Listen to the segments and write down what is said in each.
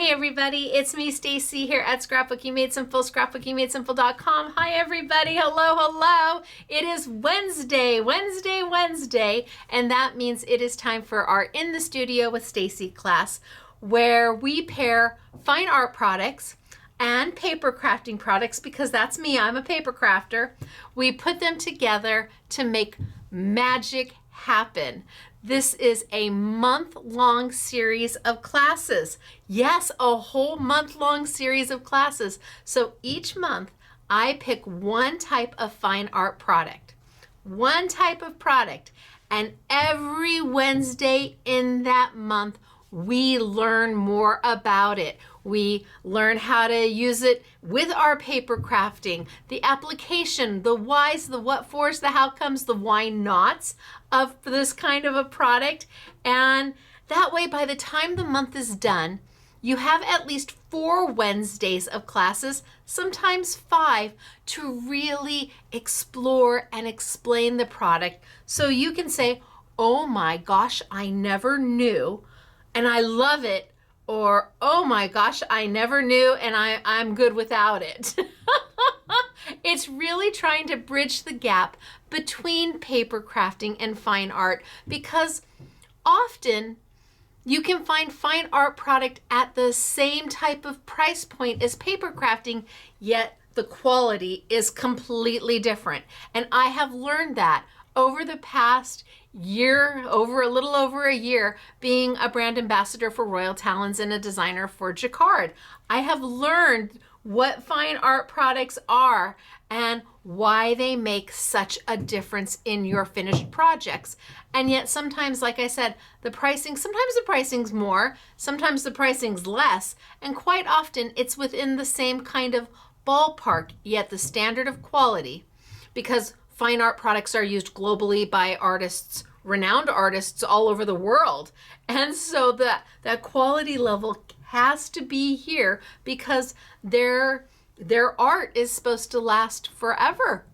Hi everybody, it's me Stacy here at Scrapbooking Made Simple, scrapbookingmadesimple.com. Hi everybody, hello. It is Wednesday, and that means it is time for our In the Studio with Stacy class, where we pair fine art products and paper crafting products, because that's me, I'm a paper crafter. We put them together to make magic happen. This is a month-long series of classes. Yes, a whole month-long series of classes. So each month I pick one type of fine art product, and every Wednesday in that month we learn more about it. We learn how to use it with our paper crafting, the application, the whys, the what fors, the how comes, the why nots of this kind of a product. And that way, by the time the month is done, you have at least 4 Wednesdays of classes, sometimes 5, to really explore and explain the product. So you can say, oh my gosh, I never knew, and I love it, or oh my gosh, I never knew and I'm good without it. It's really trying to bridge the gap between paper crafting and fine art, because often you can find fine art product at the same type of price point as paper crafting, yet the quality is completely different. And I have learned that over the past year, a little over a year, being a brand ambassador for Royal Talens and a designer for Jacquard. I have learned what fine art products are and why they make such a difference in your finished projects. And yet sometimes, like I said, sometimes the pricing's more, sometimes the pricing's less, and quite often it's within the same kind of ballpark, yet the standard of quality, because fine art products are used globally by artists, renowned artists all over the world. And so that quality level has to be here, because their art is supposed to last forever.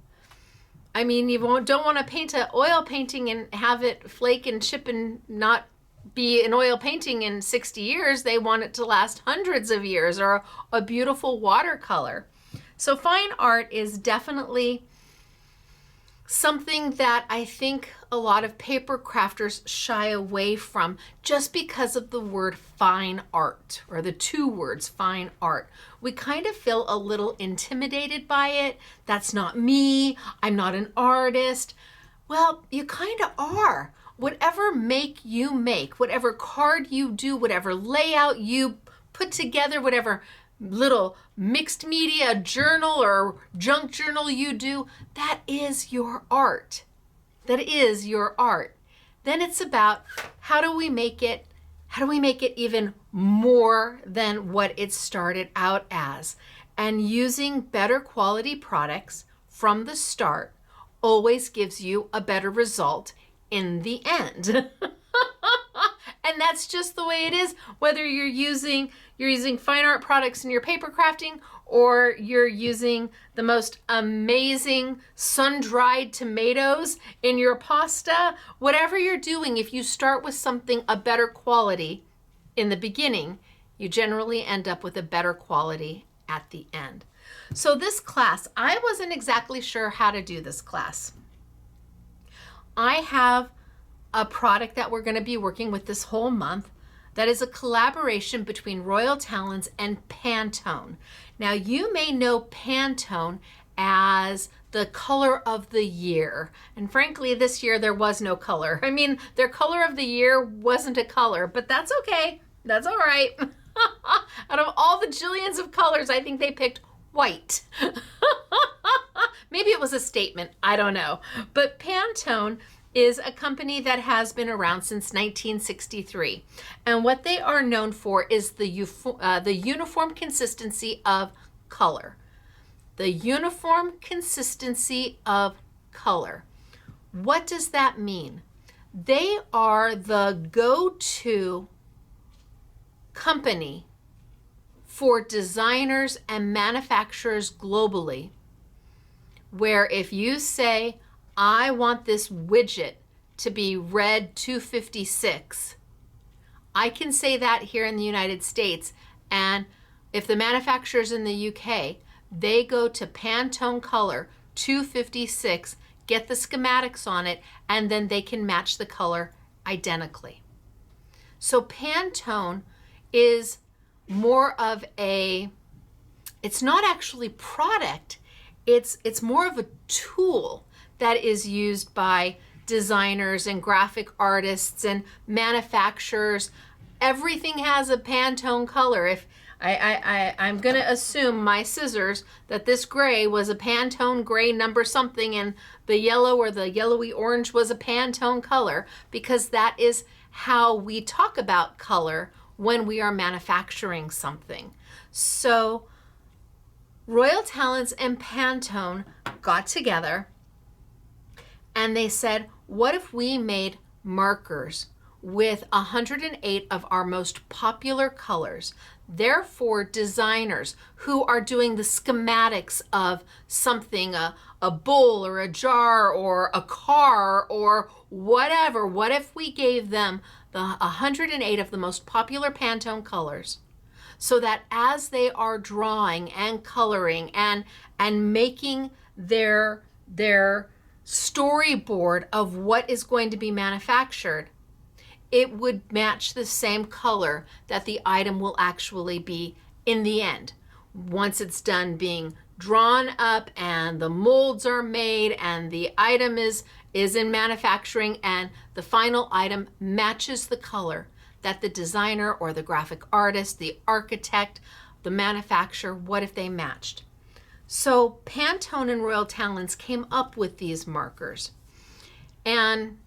I mean, you don't want to paint an oil painting and have it flake and chip and not be an oil painting in 60 years. They want it to last hundreds of years, or a beautiful watercolor. So fine art is definitely something that I think a lot of paper crafters shy away from, just because of the word fine art, or the 2 words fine art. We kind of feel a little intimidated by it. That's not me. I'm not an artist. Well, you kind of are. Whatever make you make, whatever card you do, whatever layout you put together, whatever little mixed media journal or junk journal you do, that is your art. That is your art. Then it's about how do we make it even more than what it started out as. And using better quality products from the start always gives you a better result in the end. And that's just the way it is, whether you're using fine art products in your paper crafting, or you're using the most amazing sun-dried tomatoes in your pasta. Whatever you're doing, if you start with something a better quality in the beginning, you generally end up with a better quality at the end. So this class, I wasn't exactly sure how to do this class. I have a product that we're going to be working with this whole month that is a collaboration between Royal Talens and Pantone. Now, you may know Pantone as the color of the year. And frankly, this year there was no color. I mean, their color of the year wasn't a color, but that's okay. That's all right. Out of all the jillions of colors, I think they picked white. Maybe it was a statement. I don't know. But Pantone is a company that has been around since 1963. And what they are known for is the uniform consistency of color. The uniform consistency of color. What does that mean? They are the go-to company for designers and manufacturers globally, where if you say, I want this widget to be red 256, I can say that here in the United States, And if the manufacturer's in the UK, they go to Pantone color 256, get the schematics on it, and then they can match the color identically. So Pantone is more of it's not actually product, it's more of a tool that is used by designers and graphic artists and manufacturers. Everything has a Pantone color. If I'm going to assume my scissors that this gray was a Pantone gray number something, and the yellow or the yellowy orange was a Pantone color, because that is how we talk about color when we are manufacturing something. So Royal Talens and Pantone got together and they said, what if we made markers with 108 of our most popular colors? Therefore, designers who are doing the schematics of something, a bowl or a jar or a car or whatever, what if we gave them the 108 of the most popular Pantone colors, so that as they are drawing and coloring and making their storyboard of what is going to be manufactured, it would match the same color that the item will actually be in the end. Once it's done being drawn up and the molds are made and the item is in manufacturing and the final item matches the color that the designer or the graphic artist, the architect, the manufacturer, what if they matched? So Pantone and Royal Talens came up with these markers. And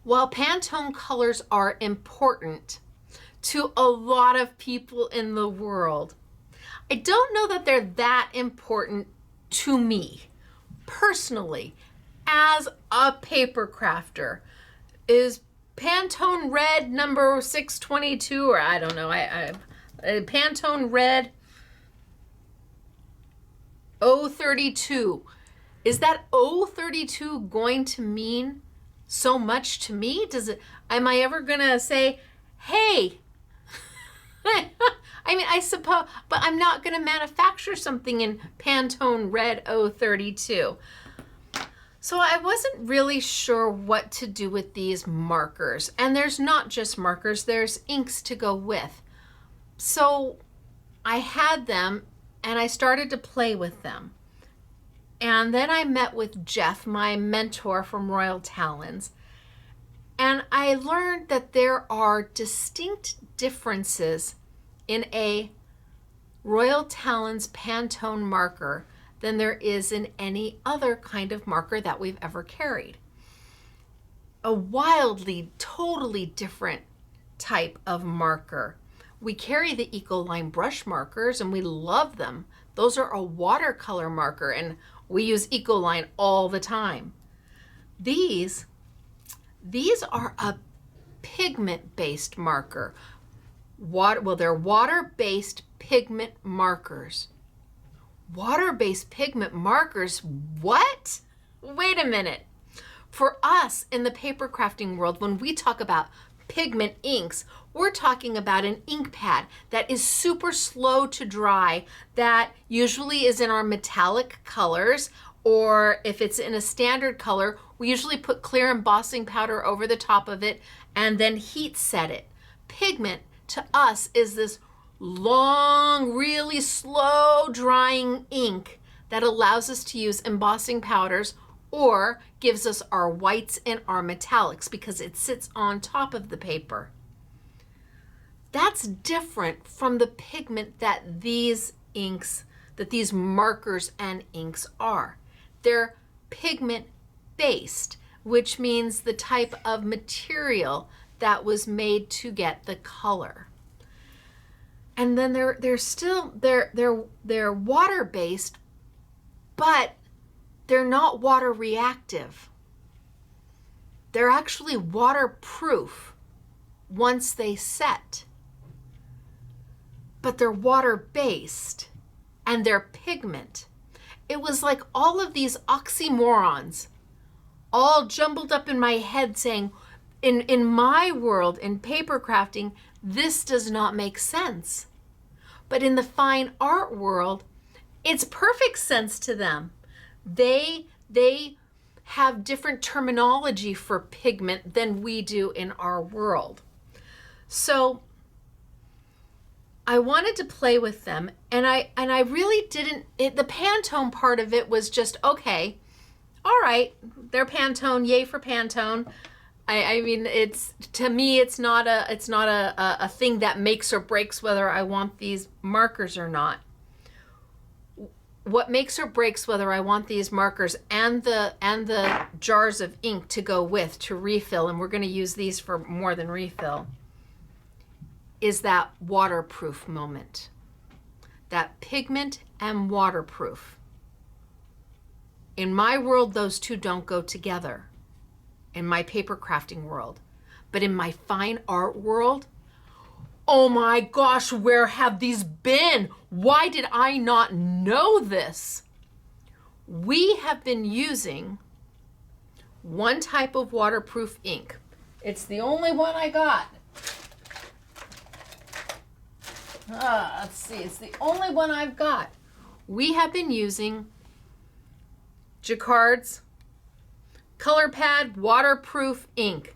while Pantone colors are important to a lot of people in the world, I don't know that they're that important to me personally as a paper crafter. Is Pantone red number 622, or I don't know, Pantone red 032. Is that 032 going to mean so much to me? Am I ever gonna say, hey, I mean, I suppose, but I'm not gonna manufacture something in Pantone red 032. So I wasn't really sure what to do with these markers. And there's not just markers, there's inks to go with. So I had them and I started to play with them. And then I met with Jeff, my mentor from Royal Talens, and I learned that there are distinct differences in a Royal Talens Pantone marker than there is in any other kind of marker that we've ever carried. A wildly, totally different type of marker. We carry the Ecoline brush markers and we love them. Those are a watercolor marker and we use Ecoline all the time. These are a pigment-based marker. They're water-based pigment markers. Water-based pigment markers, what? Wait a minute. For us in the paper crafting world, when we talk about pigment inks, we're talking about an ink pad that is super slow to dry, that usually is in our metallic colors, or if it's in a standard color, we usually put clear embossing powder over the top of it and then heat set it. Pigment to us is this long, really slow drying ink that allows us to use embossing powders or gives us our whites and our metallics because it sits on top of the paper. That's different from the pigment that these inks, that these markers and inks are. They're pigment based, which means the type of material that was made to get the color. And then they're water based, but they're not water reactive. They're actually waterproof once they set. But they're water based and they're pigment. It was like all of these oxymorons all jumbled up in my head saying, in my world, in paper crafting, this does not make sense. But in the fine art world, it's perfect sense to them. They have different terminology for pigment than we do in our world. So I wanted to play with them, and I really didn't, the Pantone part of it was just, okay, all right, they're Pantone, yay for Pantone. I mean, it's, to me, it's not a thing that makes or breaks whether I want these markers or not. What makes or breaks whether I want these markers and the jars of ink to go with, to refill, and we're going to use these for more than refill, is that waterproof moment. That pigment and waterproof. In my world, those two don't go together. In my paper crafting world. But in my fine art world, oh my gosh, where have these been? Why did I not know this? We have been using one type of waterproof ink. It's the only one I got. Let's see, it's the only one I've got. We have been using Jacquard's Color Pad waterproof ink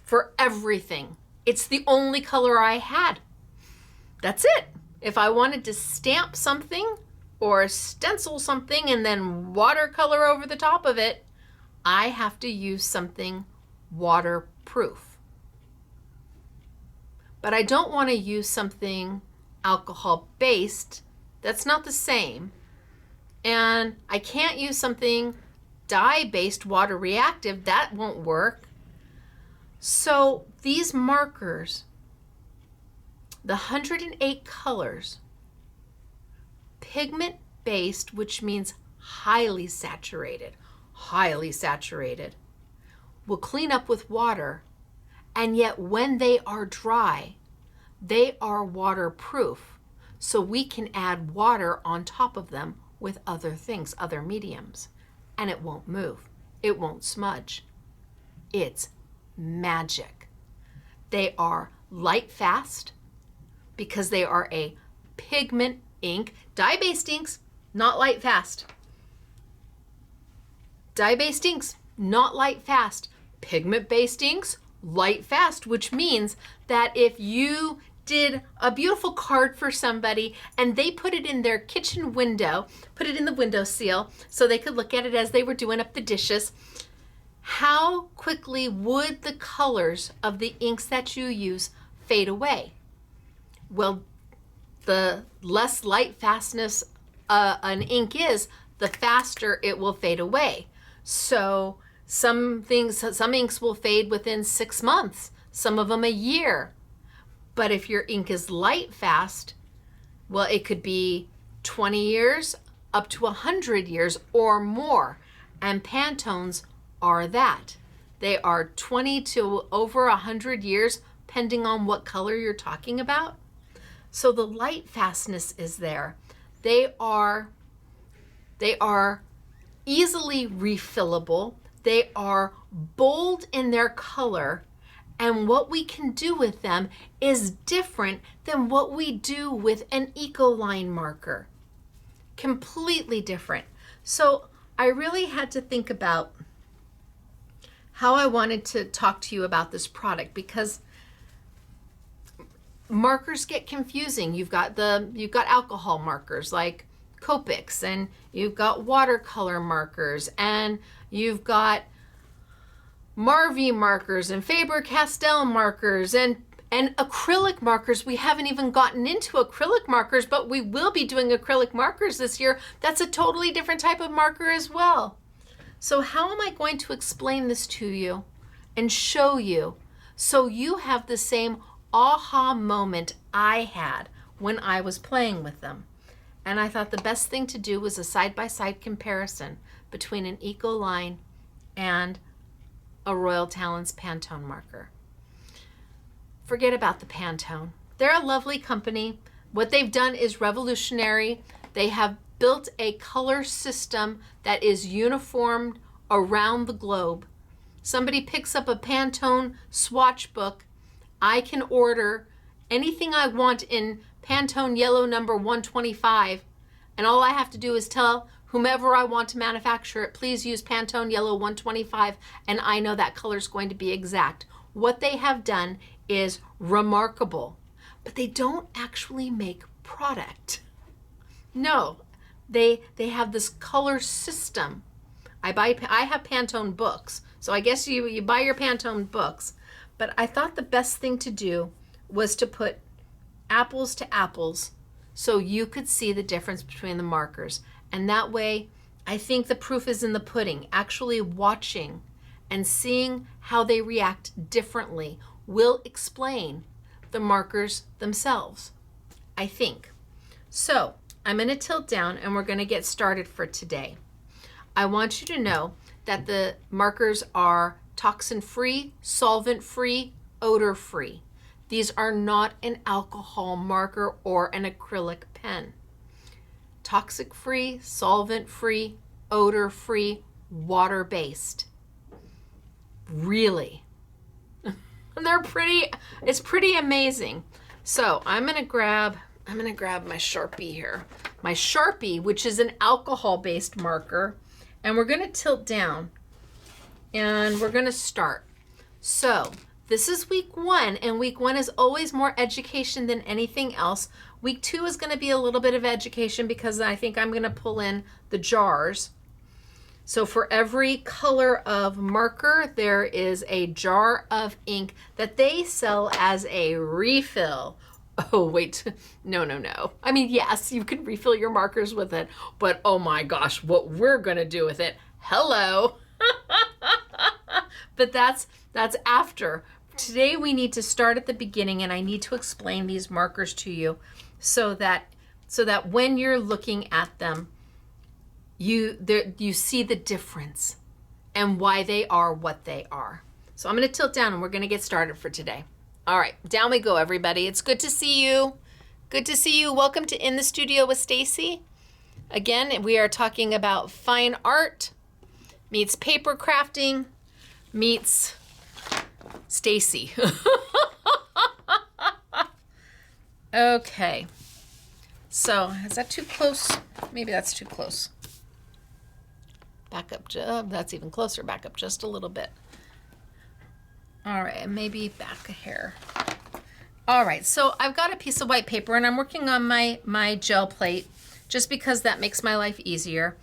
for everything. It's the only color I had. That's it. If I wanted to stamp something or stencil something and then watercolor over the top of it, I have to use something waterproof. But I don't want to use something alcohol-based. That's not the same. And I can't use something dye-based, water reactive. That won't work. So these markers, the 108 colors, pigment-based, which means highly saturated, will clean up with water, and yet when they are dry, they are waterproof. So we can add water on top of them with other things, other mediums, and it won't move. It won't smudge. It's magic. They are light fast because they are a pigment ink. Dye-based inks, not light fast. Dye-based inks, not light fast. Pigment-based inks, light fast, which means that if you did a beautiful card for somebody and they put it in their kitchen window, put it in the windowsill so they could look at it as they were doing up the dishes, how quickly would the colors of the inks that you use fade away? Well, the less light fastness an ink is, the faster it will fade away. So some inks will fade within 6 months, some of them a year. But if your ink is light fast, well, it could be 20 years up to 100 years or more. And Pantones are that. They are 20 to over 100 years, depending on what color you're talking about. So the light fastness is there. They are easily refillable. They are bold in their color. And what we can do with them is different than what we do with an Ecoline marker. Completely different. So I really had to think about how I wanted to talk to you about this product, because markers get confusing. You've got alcohol markers like Copics, and you've got watercolor markers, and you've got Marvy markers and Faber-Castell markers and acrylic markers. We haven't even gotten into acrylic markers, but we will be doing acrylic markers this year. That's a totally different type of marker as well. So how am I going to explain this to you and show you so you have the same aha moment I had when I was playing with them? And I thought the best thing to do was a side-by-side comparison between an Ecoline and a Royal Talens Pantone marker. Forget about the Pantone. They're a lovely company. What they've done is revolutionary. They have built a color system that is uniformed around the globe. Somebody picks up a Pantone swatch book, I can order anything I want in Pantone yellow number 125, and all I have to do is tell whomever I want to manufacture it, please use Pantone yellow 125, and I know that color is going to be exact. What they have done is remarkable, but they don't actually make product. No, they have this color system. I have Pantone books, so I guess you buy your Pantone books, but I thought the best thing to do was to put apples to apples so you could see the difference between the markers. And that way, I think the proof is in the pudding. Actually watching and seeing how they react differently will explain the markers themselves, I think. So I'm going to tilt down and we're going to get started for today. I want you to know that the markers are toxin-free, solvent-free, odor-free. These are not an alcohol marker or an acrylic pen. Toxic-free, solvent-free, odor-free, water-based. Really. It's pretty amazing. So I'm gonna grab my Sharpie here. My Sharpie, which is an alcohol-based marker, and we're gonna tilt down and we're gonna start. So this is week 1, and week 1 is always more education than anything else. Week 2 is gonna be a little bit of education because I think I'm gonna pull in the jars. So for every color of marker, there is a jar of ink that they sell as a refill. Oh, wait, no. I mean, yes, you can refill your markers with it, but oh my gosh, what we're gonna do with it, hello. But that's after. Today we need to start at the beginning, and I need to explain these markers to you so that when you're looking at them, you see the difference and why they are what they are. So I'm going to tilt down and we're going to get started for today. All right, down we go, everybody. It's good to see you. Good to see you. Welcome to In the Studio with Stacy. Again, we are talking about fine art meets paper crafting meets Stacy. Okay. So, is that too close? Maybe that's too close. Back up, that's even closer. Back up just a little bit. All right, maybe back a hair. All right, so I've got a piece of white paper and I'm working on my gel plate just because that makes my life easier.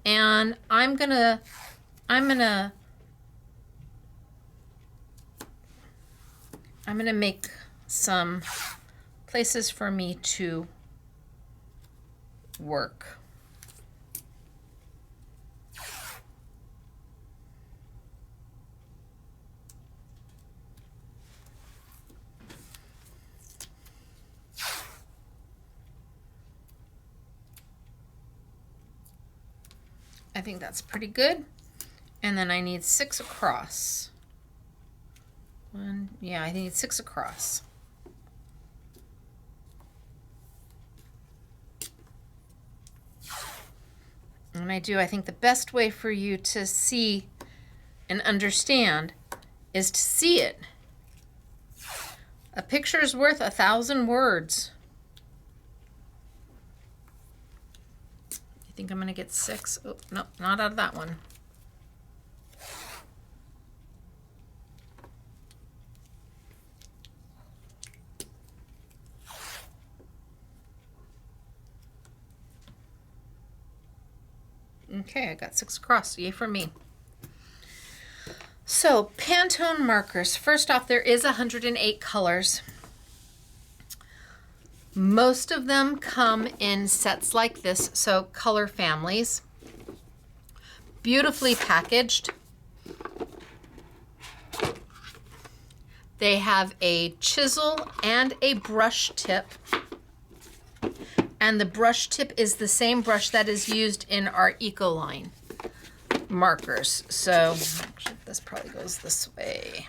And I'm gonna make some places for me to work. I think that's pretty good. And then I need 6 across. I need 6 across. And I think the best way for you to see and understand is to see it. A picture is worth 1,000 words. I think I'm going to get 6. Oh, no, not out of that one. Okay, I got 6 across. Yay for me. So, Pantone markers. First off, there is 108 colors. Most of them come in sets like this, so color families. Beautifully packaged. They have a chisel and a brush tip. And the brush tip is the same brush that is used in our Ecoline markers. So, actually, this probably goes this way.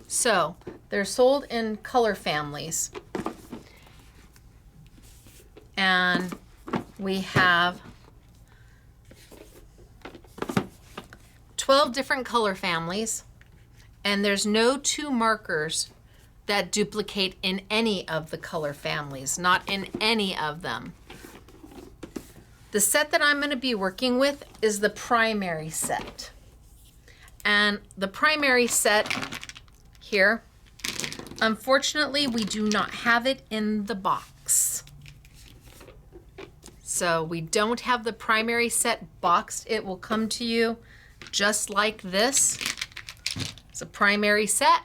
So, they're sold in color families. And we have 12 different color families, and there's no two markers that duplicate in any of the color families, not in any of them. The set that I'm going to be working with is the primary set. And the primary set here, unfortunately, we do not have it in the box. So we don't have the primary set boxed. It will come to you just like this. It's a primary set,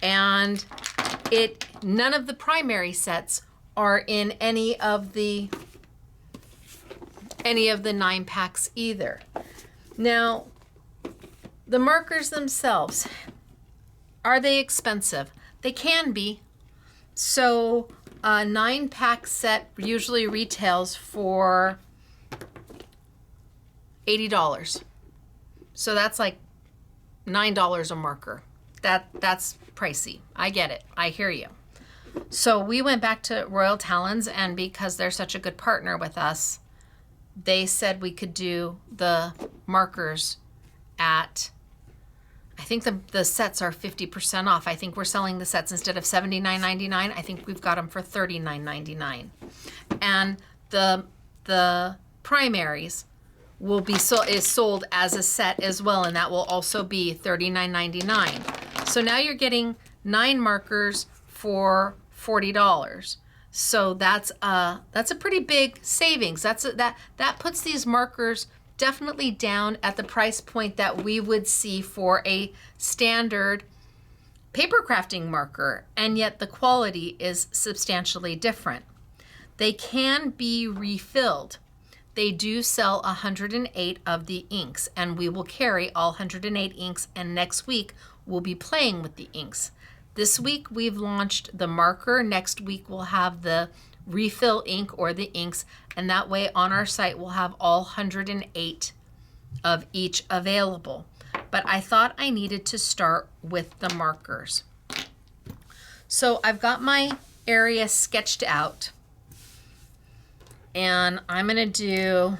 and none of the primary sets are in any of the 9 packs either. Now, the markers themselves, are they expensive? They can be. So a 9-pack set usually retails for $80. So that's like $9 a marker. That's pricey. I get it. I hear you. So we went back to Royal Talens, and because they're such a good partner with us, they said we could do the markers at, I think the sets are 50% off. I think we're selling the sets instead of $79.99. I think we've got them for $39.99. And the primaries will be sold as a set as well, and that will also be $39.99. So now you're getting 9 markers for $40. So that's a pretty big savings. That puts these markers definitely down at the price point that we would see for a standard paper crafting marker, and yet the quality is substantially different. They can be refilled. They do sell 108 of the inks, and we will carry all 108 inks, and next week we'll be playing with the inks. This week we've launched the marker. Next week we'll have the refill ink or the inks, and that way on our site we'll have all 108 of each available. But I thought I needed to start with the markers. So I've got my area sketched out, and I'm gonna do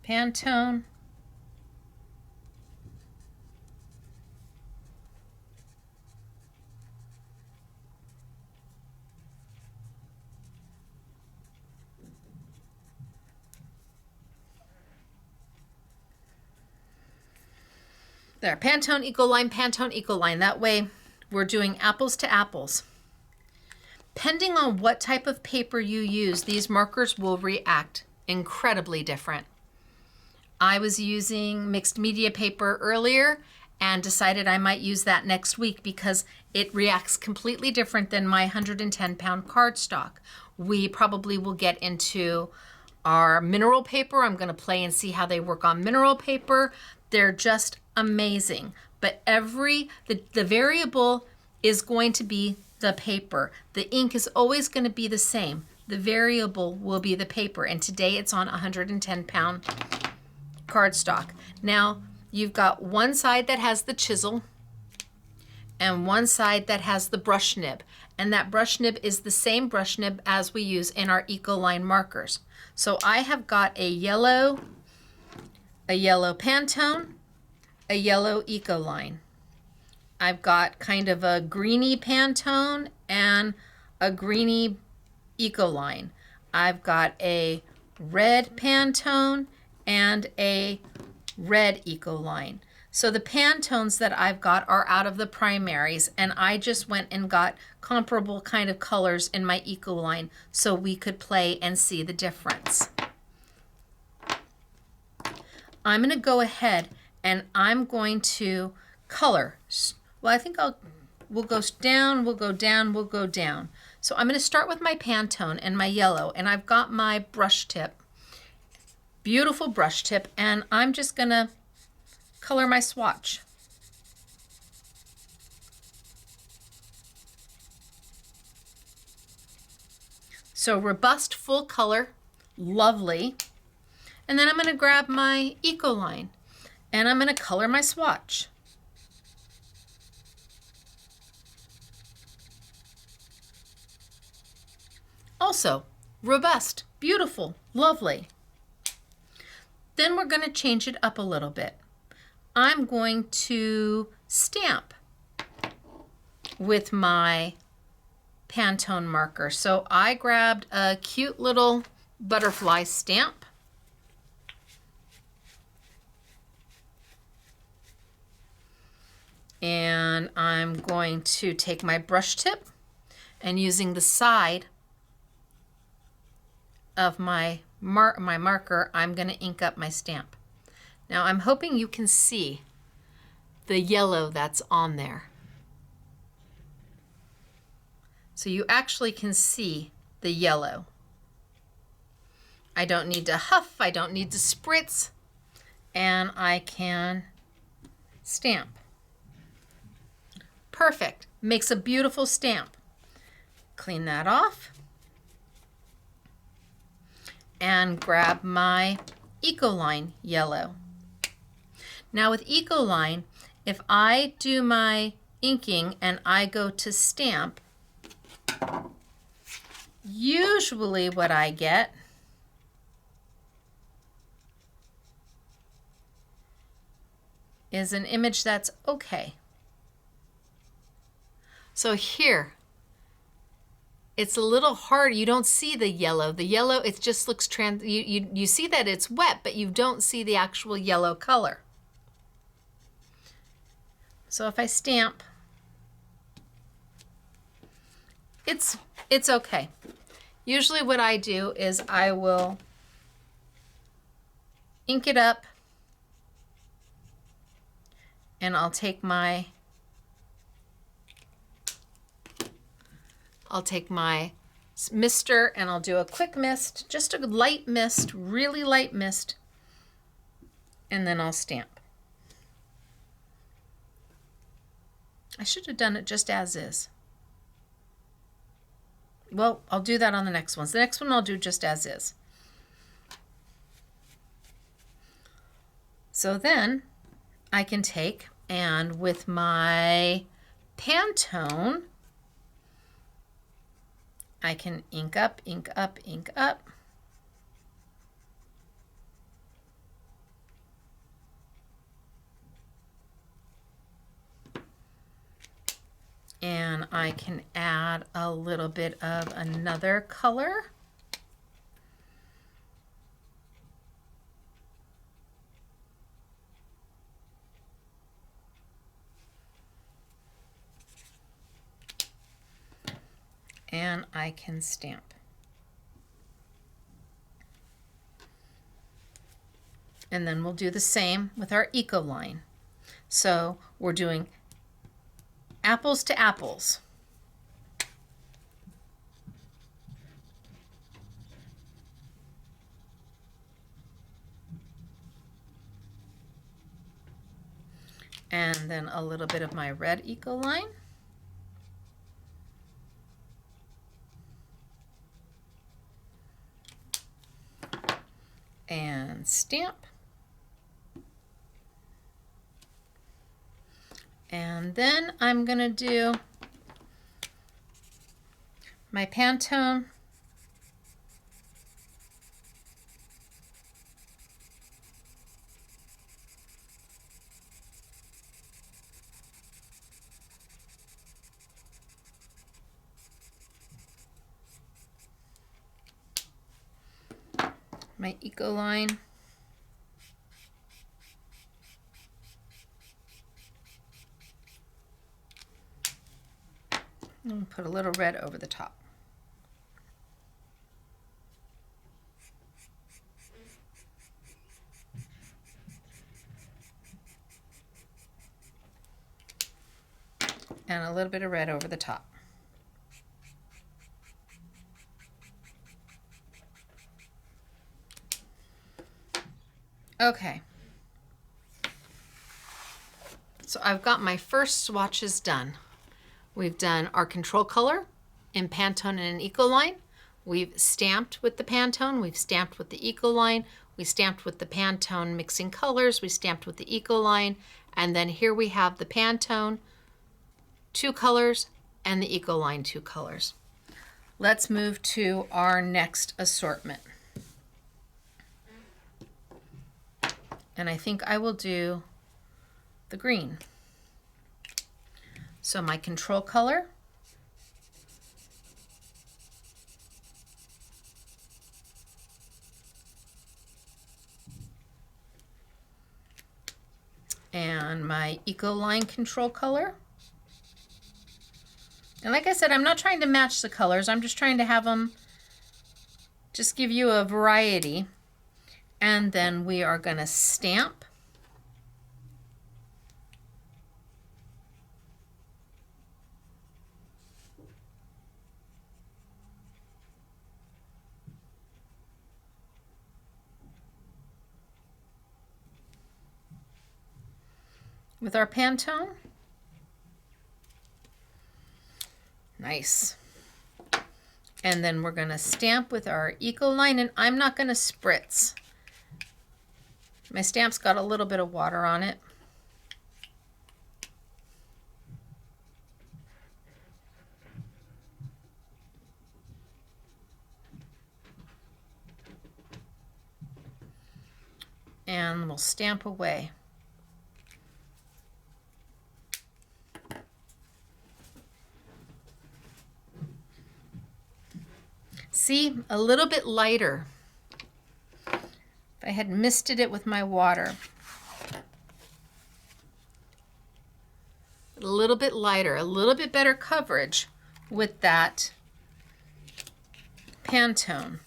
Pantone, there, Pantone Ecoline, Pantone Ecoline. That way we're doing apples to apples. Depending on what type of paper you use, these markers will react incredibly different. I was using mixed media paper earlier and decided I might use that next week because it reacts completely different than my 110-pound cardstock. We probably will get into our mineral paper. I'm going to play and see how they work on mineral paper. They're just amazing. But the variable is going to be the paper. The ink is always going to be the same. The variable will be the paper. And today it's on 110-pound cardstock. Now you've got one side that has the chisel and one side that has the brush nib. And that brush nib is the same brush nib as we use in our Ecoline markers. So I have got a yellow Pantone, a yellow Ecoline. I've got kind of a greeny Pantone and a greeny Ecoline. I've got a red Pantone and a red Ecoline. So the Pantones that I've got are out of the primaries, and I just went and got comparable kind of colors in my Ecoline so we could play and see the difference. I'm going to go ahead and I'm going to color. Well, I think we'll go down, we'll go down, we'll go down. So I'm going to start with my Pantone and my yellow, and I've got my brush tip. Beautiful brush tip, and I'm just going to color my swatch. So robust, full color, lovely. And then I'm going to grab my Ecoline and I'm going to color my swatch. Also, robust, Beautiful, lovely. Then we're going to change it up a little bit. I'm going to stamp with my Pantone marker. So I grabbed a cute little butterfly stamp. And I'm going to take my brush tip and using the side of my marker, I'm going to ink up my stamp. Now I'm hoping you can see the yellow that's on there. So you actually can see the yellow. I don't need to huff, I don't need to spritz, and I can stamp. Perfect, makes a beautiful stamp. Clean that off and grab my Ecoline yellow. Now with Ecoline, if I do my inking and I go to stamp, usually what I get is an image that's okay. So here, it's a little hard. You don't see the yellow. The yellow, it just looks you see that it's wet, but you don't see the actual yellow color. So if I stamp, it's okay. Usually what I do is I will ink it up and I'll take my mister and I'll do a quick mist, just a light mist, really light mist, and then I'll stamp. I should have done it just as is. Well, I'll do that on the next one. So the next one I'll do just as is. So then I can take and with my Pantone, I can ink up, ink up, ink up. And I can add a little bit of another color. And I can stamp. And then we'll do the same with our Ecoline. So we're doing apples to apples. And then a little bit of my red Ecoline. And stamp. And then I'm going to do my Pantone. My Ecoline. And put a little red over the top. And a little bit of red over the top. Okay. So I've got my first swatches done. We've done our control color in Pantone and an Ecoline. We've stamped with the Pantone. We've stamped with the Ecoline. We stamped with the Pantone mixing colors. We stamped with the Ecoline. And then here we have the Pantone, 2 colors, and the Ecoline, 2 colors. Let's move to our next assortment. And I think I will do the green. So my control color, and my Eco Line control color. And like I said, I'm not trying to match the colors. I'm just trying to have them just give you a variety. And then we are going to stamp. With our Pantone. Nice. And then we're going to stamp with our Eco Line, and I'm not going to spritz. My stamp's got a little bit of water on it. And we'll stamp away. See, a little bit lighter. If I had misted it with my water. A little bit lighter, a little bit better coverage with that Pantone.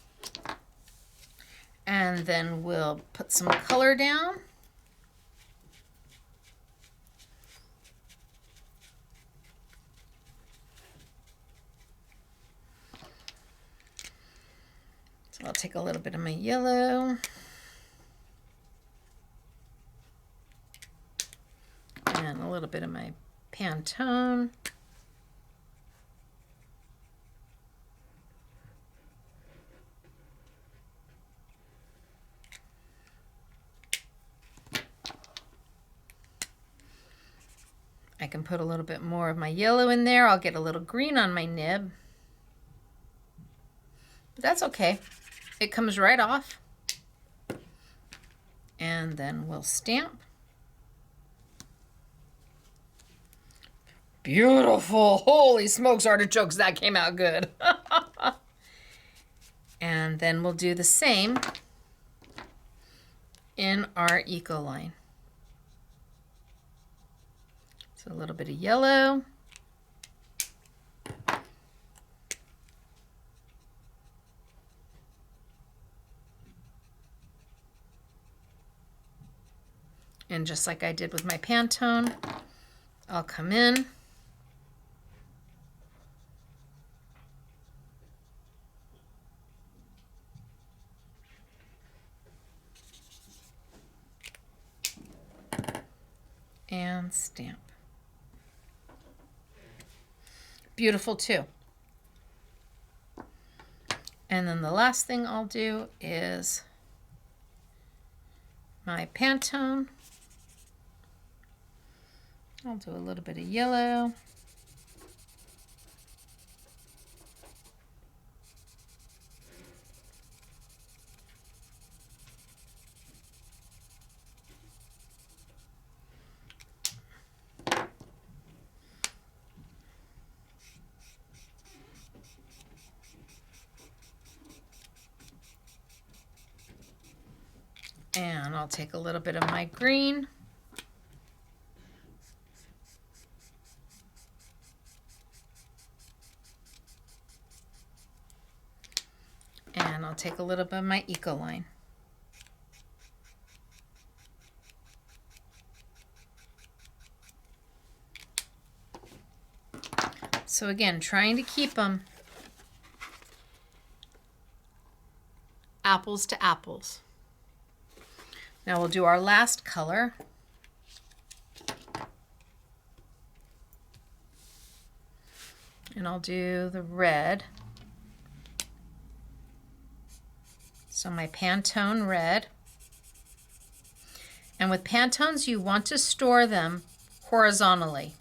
And then we'll put some color down. So I'll take a little bit of my yellow. And a little bit of my Pantone. I can put a little bit more of my yellow in there. I'll get a little green on my nib. But that's okay. It comes right off. And then we'll stamp. Beautiful. Holy smokes, artichokes, that came out good. And then we'll do the same in our Eco Line. So a little bit of yellow. And just like I did with my Pantone, I'll come in. And stamp. Beautiful too. And then the last thing I'll do is my Pantone. I'll do a little bit of yellow. And I'll take a little bit of my green. And I'll take a little bit of my Eco Line. So again, trying to keep them apples to apples. Now we'll do our last color. And I'll do the red. So my Pantone red. And with Pantones, you want to store them horizontally.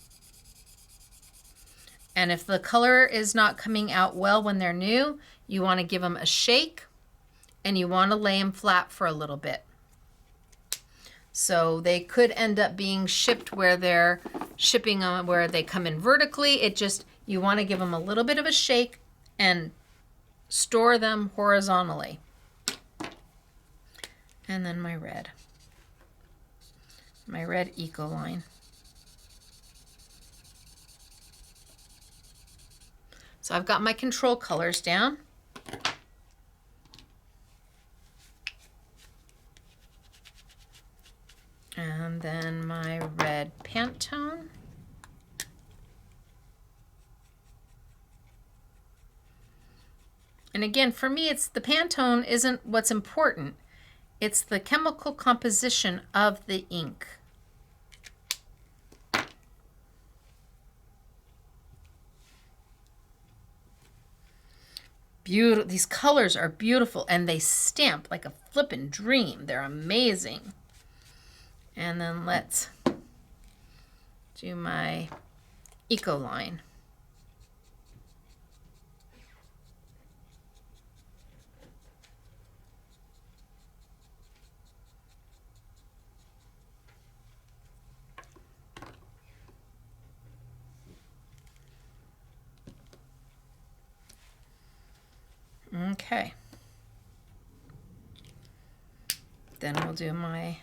And if the color is not coming out well when they're new, you want to give them a shake and you want to lay them flat for a little bit. So they could end up being shipped where they're shipping where they come in vertically. It just, you want to give them a little bit of a shake and store them horizontally. And then my red Eco line. So I've got my control colors down. And then my red Pantone. And again, for me, it's the Pantone isn't what's important. It's the chemical composition of the ink. Beautiful. These colors are beautiful, and they stamp like a flippin' dream. They're amazing. And then let's do my Eco line. Okay. Then we'll do my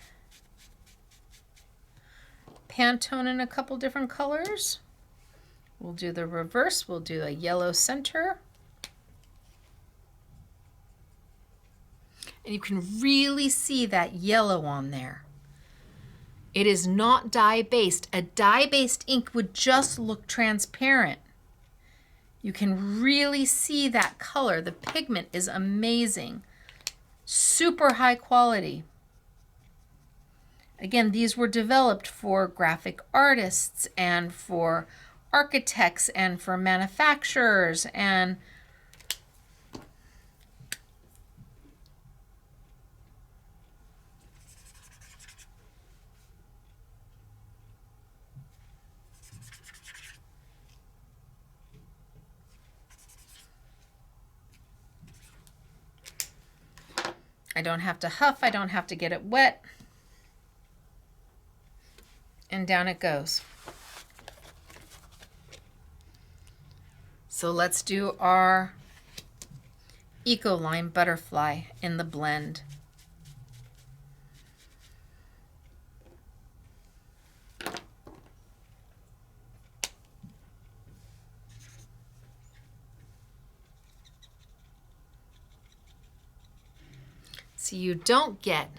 Pantone in a couple different colors. We'll do the reverse. We'll do a yellow center. And you can really see that yellow on there. It is not dye-based. A dye-based ink would just look transparent. You can really see that color. The pigment is amazing. Super high quality. Again, these were developed for graphic artists and for architects and for manufacturers and I don't have to huff, I don't have to get it wet. And down it goes. So let's do our Eco line butterfly in the blend. So you don't get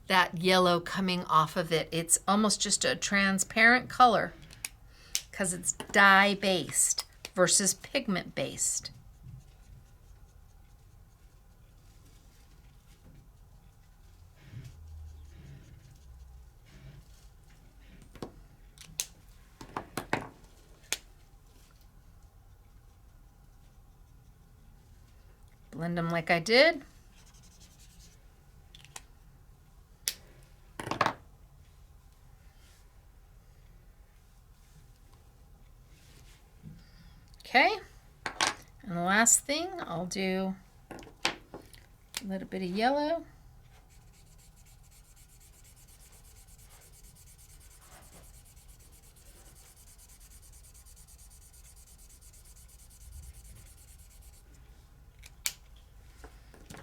that yellow coming off of it. It's almost just a transparent color because it's dye-based versus pigment-based. Blend them like I did. Okay, and the last thing, I'll do a little bit of yellow.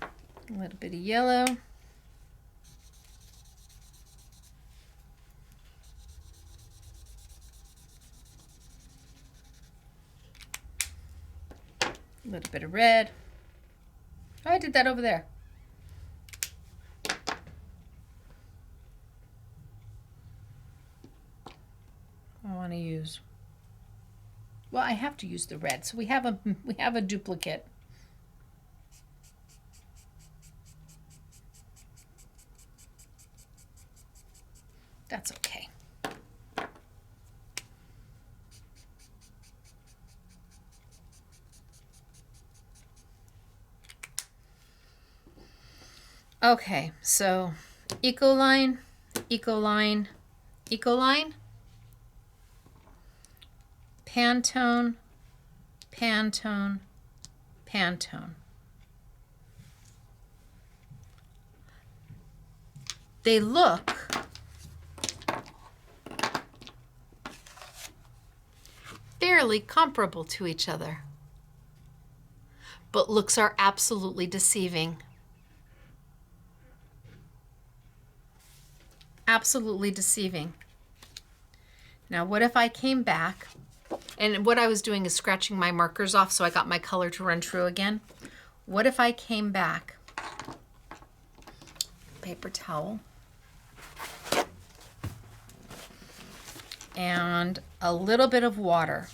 A little bit of yellow. A little bit of red. Oh, I did that over there. I want to use, well, I have to use the red, so we have a duplicate. That's okay. Okay, so Eco line, Eco line, Eco line, Pantone, Pantone, Pantone. They look fairly comparable to each other, but looks are absolutely deceiving. Absolutely deceiving. Now, what if I came back, and what I was doing is scratching my markers off so I got my color to run true again. What if I came back, paper towel, and a little bit of water.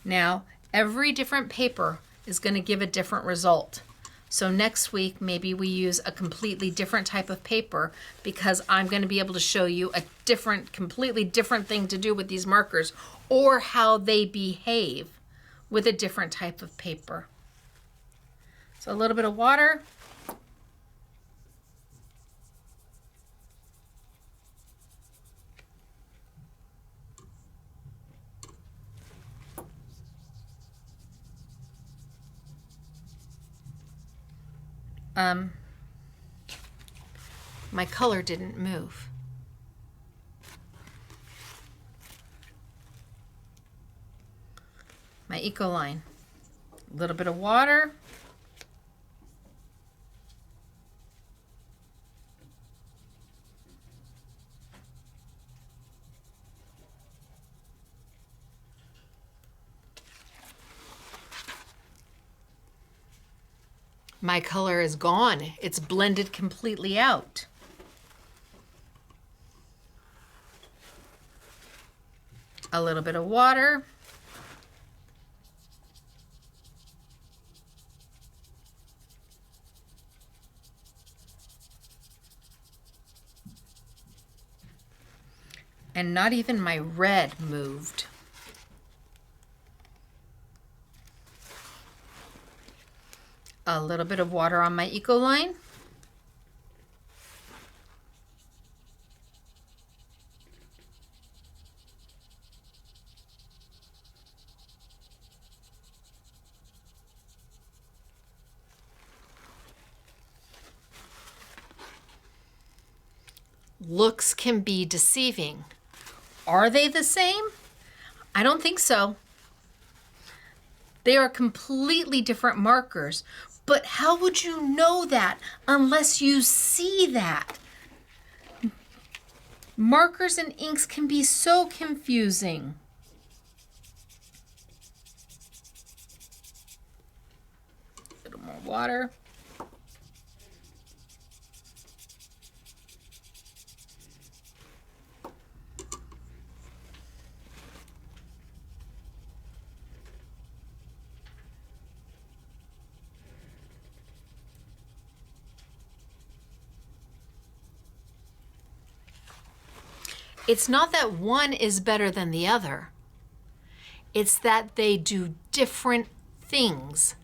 Now, every different paper is going to give a different result. So next week, maybe we use a completely different type of paper, because I'm going to be able to show you a different, completely different thing to do with these markers, or how they behave with a different type of paper. So a little bit of water. My color didn't move. My Eco line. A little bit of water. My color is gone. It's blended completely out. A little bit of water. And not even my red moved. A little bit of water on my Eco line. Looks can be deceiving. Are they the same? I don't think so. They are completely different markers, but how would you know that unless you see that? Markers and inks can be so confusing. A little more water. It's not that one is better than the other. It's that they do different things.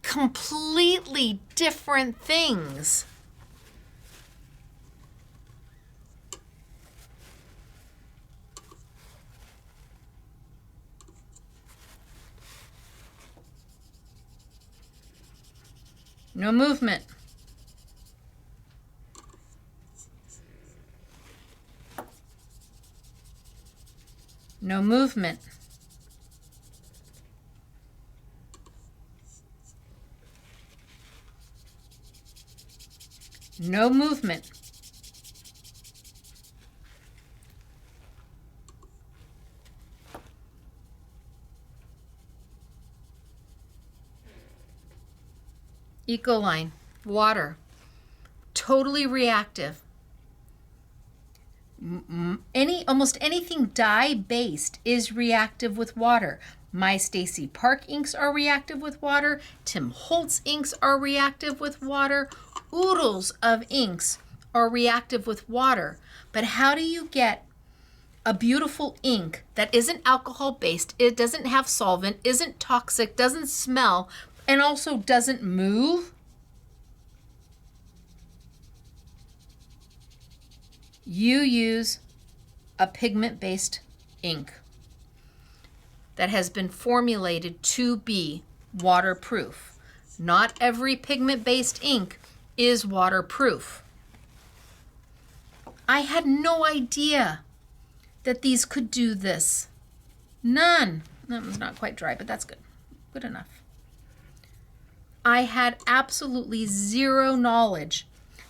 Completely different things. No movement. No movement. No movement. Eco line, water, totally reactive. Almost anything dye-based is reactive with water. My Stacy Park inks are reactive with water. Tim Holtz inks are reactive with water. Oodles of inks are reactive with water. But how do you get a beautiful ink that isn't alcohol-based, it doesn't have solvent, isn't toxic, doesn't smell, and also doesn't move? You use a pigment-based ink that has been formulated to be waterproof. Not every pigment-based ink is waterproof. I had no idea that these could do this. None. That one's not quite dry, but that's good. Good enough. I had absolutely zero knowledge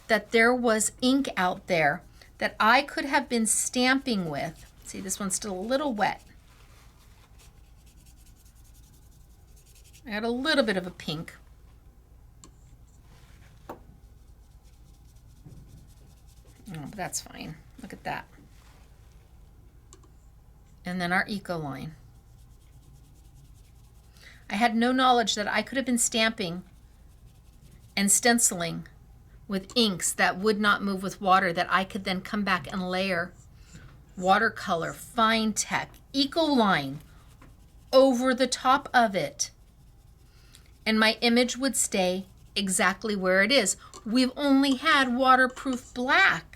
that there was ink out there that I could have been stamping with. See, this one's still a little wet. I got a little bit of a pink. Oh, but that's fine. Look at that. And then our Eco line. I had no knowledge that I could have been stamping and stenciling with inks that would not move with water, that I could then come back and layer watercolor, fine tech, Eco line over the top of it. And my image would stay exactly where it is. We've only had waterproof black.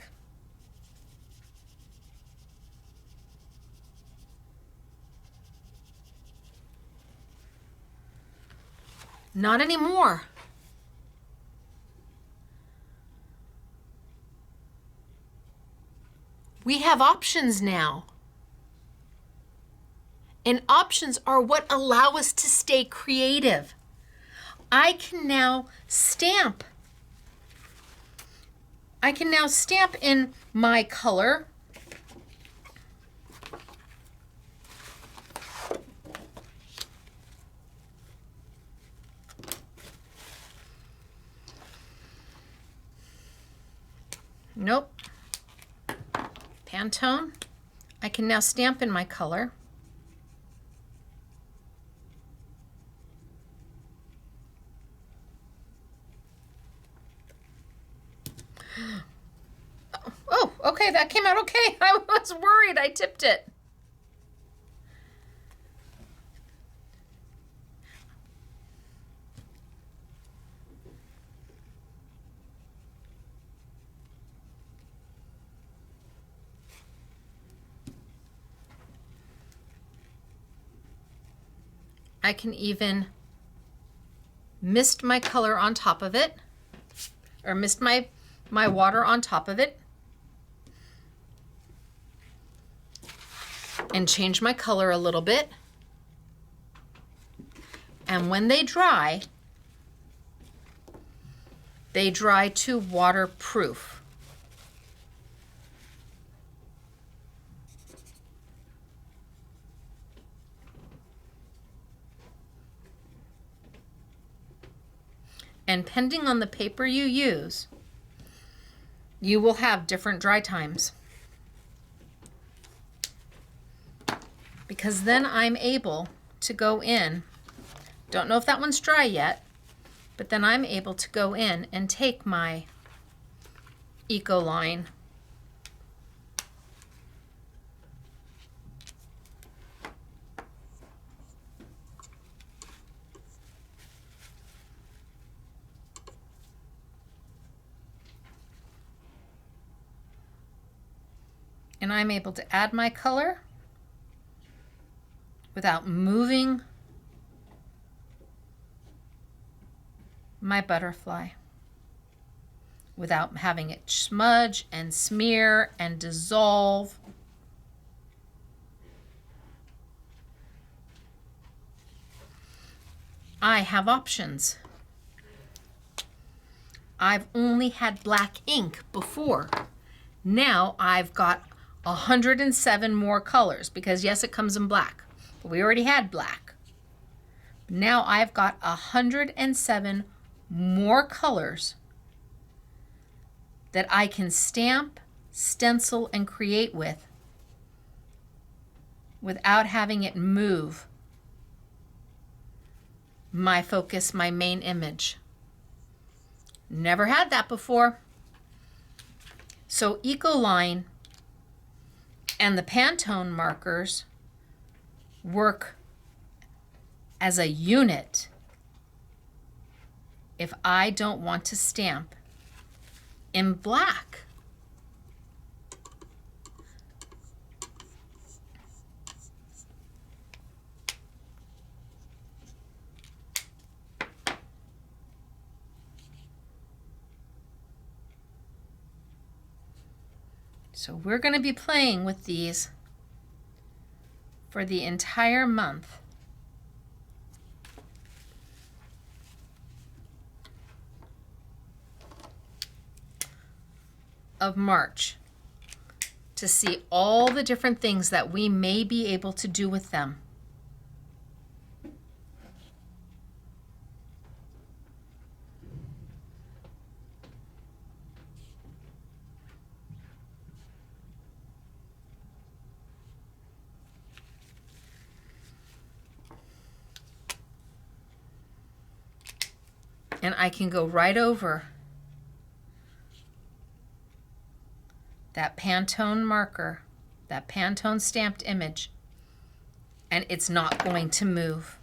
Not anymore. We have options now. And options are what allow us to stay creative. I can now stamp. I can now stamp in my color. Nope. Pantone. I can now stamp in my color. Oh, okay, that came out okay. I was worried I tipped it. I can even mist my color on top of it, or mist my water on top of it, and change my color a little bit. And when they dry to waterproof. And depending on the paper you use, you will have different dry times. Because then I'm able to go in, don't know if that one's dry yet, but then I'm able to go in and take my Eco line and I'm able to add my color without moving my butterfly, without having it smudge and smear and dissolve. I have options. I've only had black ink before. Now I've got 107 more colors, because yes, it comes in black, but we already had black. Now I've got 107 more colors that I can stamp, stencil, and create with without having it move my focus, my main image. Never had that before. So Eco line and the Pantone markers work as a unit if I don't want to stamp in black. So we're going to be playing with these for the entire month of March to see all the different things that we may be able to do with them. And I can go right over that Pantone marker, that Pantone stamped image, and it's not going to move.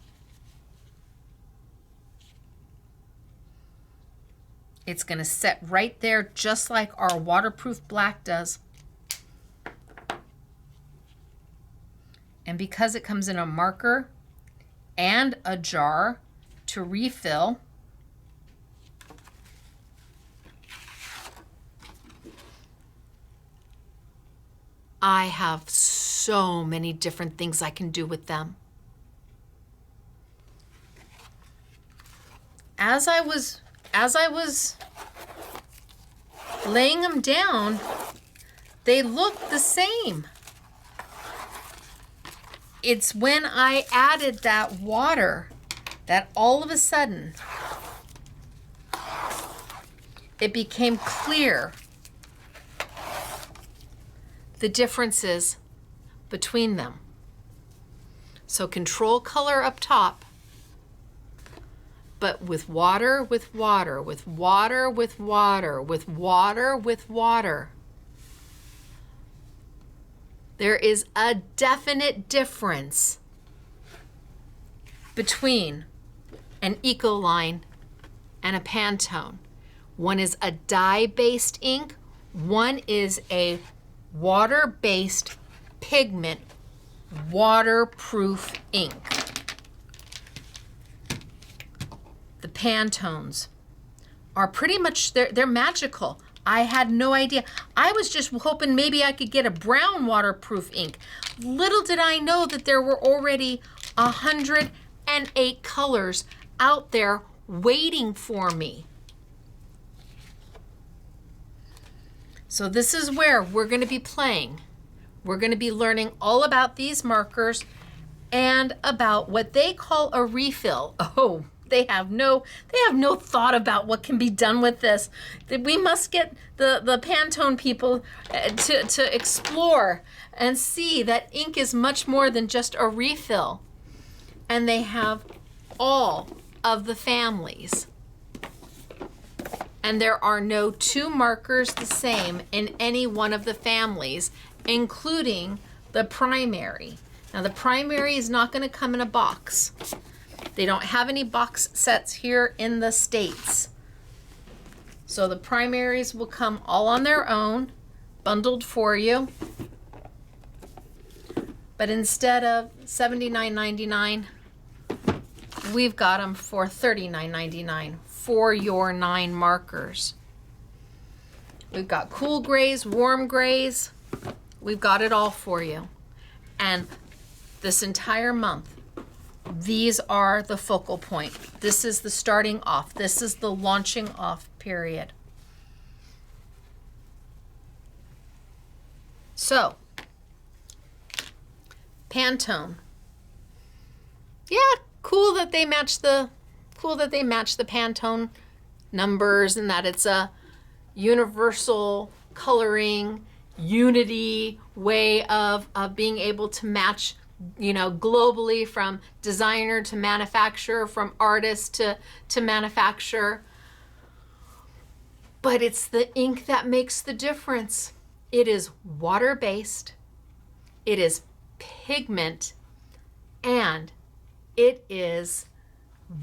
It's going to set right there just like our waterproof black does. And because it comes in a marker and a jar to refill, I have so many different things I can do with them. As I was laying them down, they looked the same. It's when I added that water that all of a sudden it became clear the differences between them. So control color up top, but with water, with water, with water, with water, with water, with water. There is a definite difference between an Ecoline and a Pantone. One is a dye-based ink, one is a water-based pigment waterproof ink. The Pantones are pretty much, they're magical. I had no idea. I was just hoping maybe I could get a brown waterproof ink. Little did I know that there were already 108 colors out there waiting for me. So this is where we're going to be playing. We're going to be learning all about these markers and about what they call a refill. Oh, they have no thought about what can be done with this. We must get the Pantone people to explore and see that ink is much more than just a refill. And they have all of the families. And there are no two markers the same in any one of the families, including the primary. Now the primary is not going to come in a box. They don't have any box sets here in the States. So the primaries will come all on their own, bundled for you. But instead of $79.99, we've got them for $39.99 for your 9 markers. We've got cool grays, warm grays. We've got it all for you. And this entire month, these are the focal point. This is the starting off. This is the launching off period. So, Pantone. Yeah, cool that they match the Pantone numbers and that it's a universal coloring unity way of being able to match, you know, globally from designer to manufacturer, from artist to manufacturer. But it's the ink that makes the difference. It is water-based, it is pigment, and it is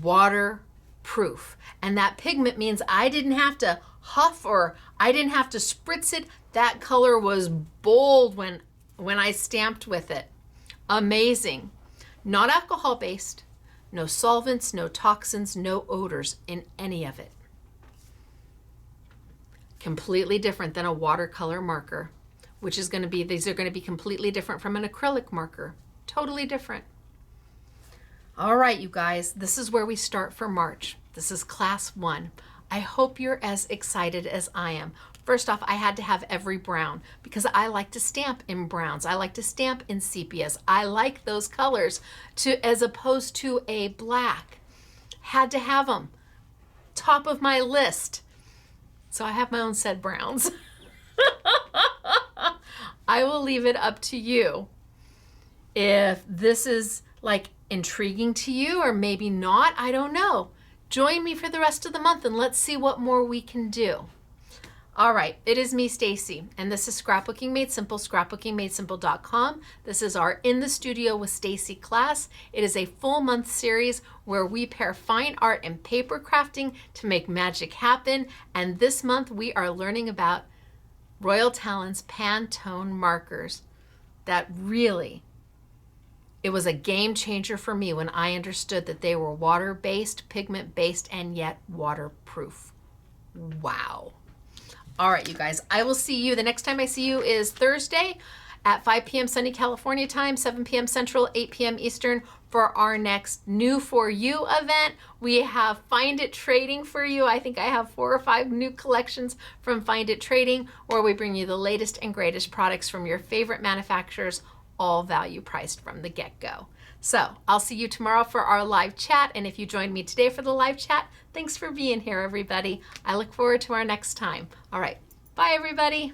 waterproof. And that pigment means I didn't have to huff or I didn't have to spritz it. That color was bold when I stamped with it. Amazing. Not alcohol-based, no solvents, no toxins, no odors in any of it. Completely different than a watercolor marker. which is going to be, these are going to be completely different from an acrylic marker. Totally different. All right, you guys, this is where we start for March. This is class 1. I hope you're as excited as I am. First off, I had to have every brown because I like to stamp in browns. I like to stamp in sepias. I like those colors as opposed to a black. Had to have them. Top of my list. So I have my own set browns. I will leave it up to you if this is like intriguing to you or maybe not. I don't know. Join me for the rest of the month and let's see what more we can do. All right, it is me, Stacy, and this is Scrapbooking Made Simple, scrapbookingmadesimple.com. This is our In the Studio with Stacy class. It is a full month series where we pair fine art and paper crafting to make magic happen. And this month we are learning about Royal Talens Pantone markers that really, it was a game changer for me when I understood that they were water-based, pigment-based, and yet waterproof. Wow. All right, you guys, I will see you. The next time I see you is Thursday at 5 p.m. sunny California time, 7 p.m. Central, 8 p.m. Eastern for our next New For You event. We have Find It Trading for you. I think I have 4 or 5 new collections from Find It Trading, where we bring you the latest and greatest products from your favorite manufacturers, all value priced from the get-go. So I'll see you tomorrow for our live chat. And if you joined me today for the live chat, thanks for being here, everybody. I look forward to our next time. All right. Bye, everybody.